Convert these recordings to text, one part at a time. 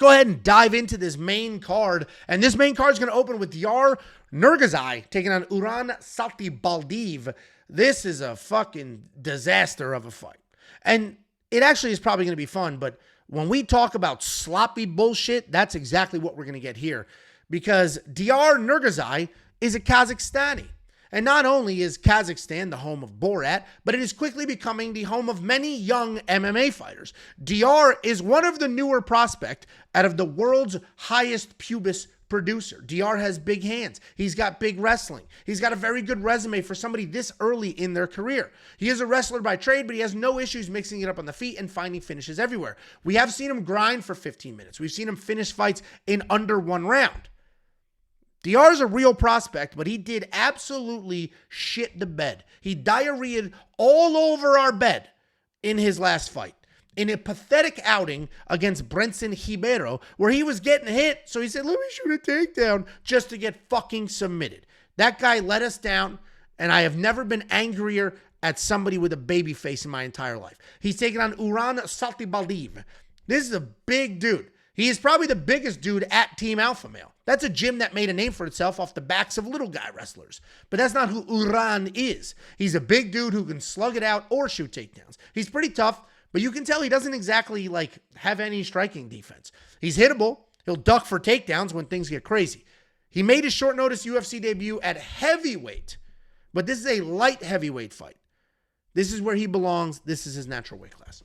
go ahead and dive into this main card. And this main card is going to open with Diyar Nurgozhay taking on Uran Satybaldiev. This is a fucking disaster of a fight. And it actually is probably going to be fun, but when we talk about sloppy bullshit, that's exactly what we're going to get here. Because Diyar Nurgozhay is a Kazakhstani. And not only is Kazakhstan the home of Borat, but it is quickly becoming the home of many young MMA fighters. Diyar is one of the newer prospects out of the world's highest pubis producer. Diyar has big hands. He's got big wrestling. He's got a very good resume for somebody this early in their career. He is a wrestler by trade, but he has no issues mixing it up on the feet and finding finishes everywhere. We have seen him grind for 15 minutes. We've seen him finish fights in under 1 round. Diyar is a real prospect, but he did absolutely shit the bed. He diarrheaed all over our bed in his last fight, in a pathetic outing against Brenson Ribeiro, where he was getting hit, so he said, let me shoot a takedown just to get fucking submitted. That guy let us down, and I have never been angrier at somebody with a baby face in my entire life. He's taking on Uran Satybaldiev. This is a big dude. He is probably the biggest dude at Team Alpha Male. That's a gym that made a name for itself off the backs of little guy wrestlers. But that's not who Uran is. He's a big dude who can slug it out or shoot takedowns. He's pretty tough, but you can tell he doesn't exactly have any striking defense. He's hittable. He'll duck for takedowns when things get crazy. He made his short notice UFC debut at heavyweight, but this is a light heavyweight fight. This is where he belongs. This is his natural weight class.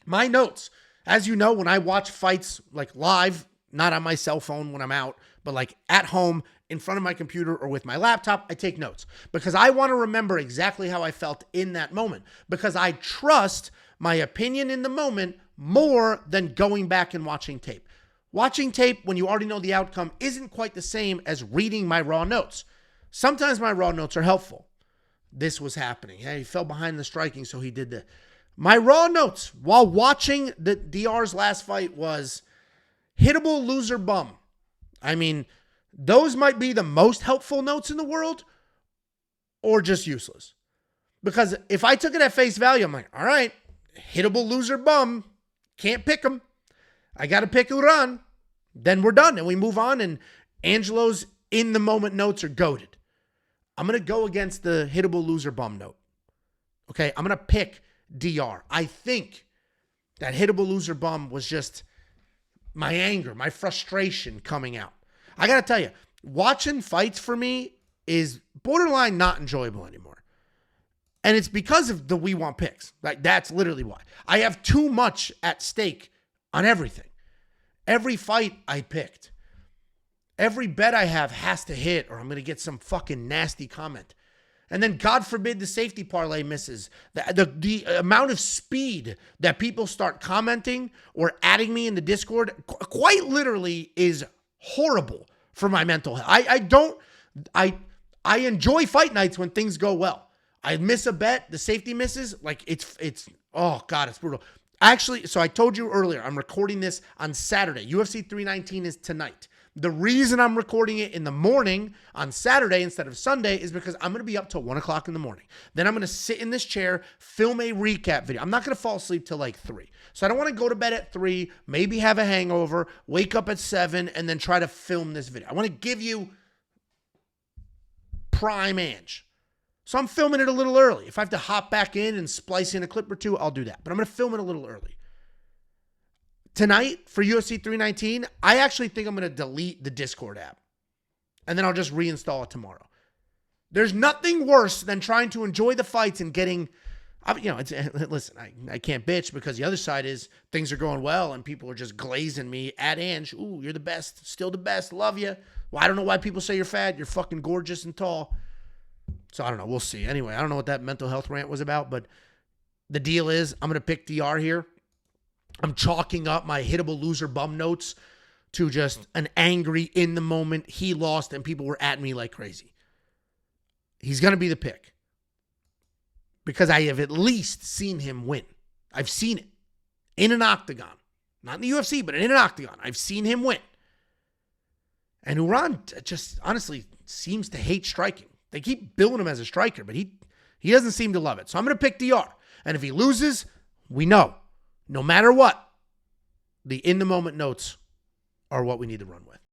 My notes. As you know, when I watch fights live, not on my cell phone when I'm out, but at home in front of my computer or with my laptop, I take notes because I want to remember exactly how I felt in that moment because I trust my opinion in the moment more than going back and watching tape. Watching tape when you already know the outcome isn't quite the same as reading my raw notes. Sometimes my raw notes are helpful. This was happening. Hey, he fell behind the striking, so he did that. My raw notes while watching the Diyar's last fight was hittable loser bum. I mean, those might be the most helpful notes in the world or just useless. Because if I took it at face value, I'm like, all right, hittable loser bum. Can't pick him. I got to pick Uran. Then we're done and we move on. And Angelo's in the moment notes are goated. I'm going to go against the hittable loser bum note. Okay, I'm going to pick Diyar. I think that hittable loser bum was just my anger, my frustration coming out. I got to tell you, watching fights for me is borderline not enjoyable anymore. And it's because of the We Want picks. That's literally why. I have too much at stake on everything. Every fight I picked, every bet I have has to hit or I'm going to get some fucking nasty comment. And then, God forbid, the safety parlay misses. The amount of speed that people start commenting or adding me in the Discord quite literally is horrible for my mental health. I enjoy fight nights when things go well. I miss a bet, the safety misses, it's oh God, it's brutal. Actually, so I told you earlier, I'm recording this on Saturday. UFC 319 is tonight. The reason I'm recording it in the morning on Saturday instead of Sunday is because I'm going to be up till 1 o'clock in the morning. Then I'm going to sit in this chair, film a recap video. I'm not going to fall asleep till 3. So I don't want to go to bed at 3, maybe have a hangover, wake up at 7, and then try to film this video. I want to give you prime Ange. So I'm filming it a little early. If I have to hop back in and splice in a clip or two, I'll do that. But I'm going to film it a little early. Tonight, for UFC 319, I actually think I'm going to delete the Discord app. And then I'll just reinstall it tomorrow. There's nothing worse than trying to enjoy the fights and getting... listen, I can't bitch because the other side is things are going well and people are just glazing me at Ange. Ooh, you're the best. Still the best. Love you. Well, I don't know why people say you're fat. You're fucking gorgeous and tall. So I don't know. We'll see. Anyway, I don't know what that mental health rant was about, but the deal is I'm going to pick Diyar here. I'm chalking up my hittable loser bum notes to just an angry in the moment. He lost and people were at me like crazy. He's going to be the pick because I have at least seen him win. I've seen it in an octagon, not in the UFC, but in an octagon. I've seen him win. And Uran just honestly seems to hate striking. They keep billing him as a striker, but he doesn't seem to love it. So I'm going to pick Diyar. And if he loses, we know. No matter what, The in the moment notes are what we need to run with.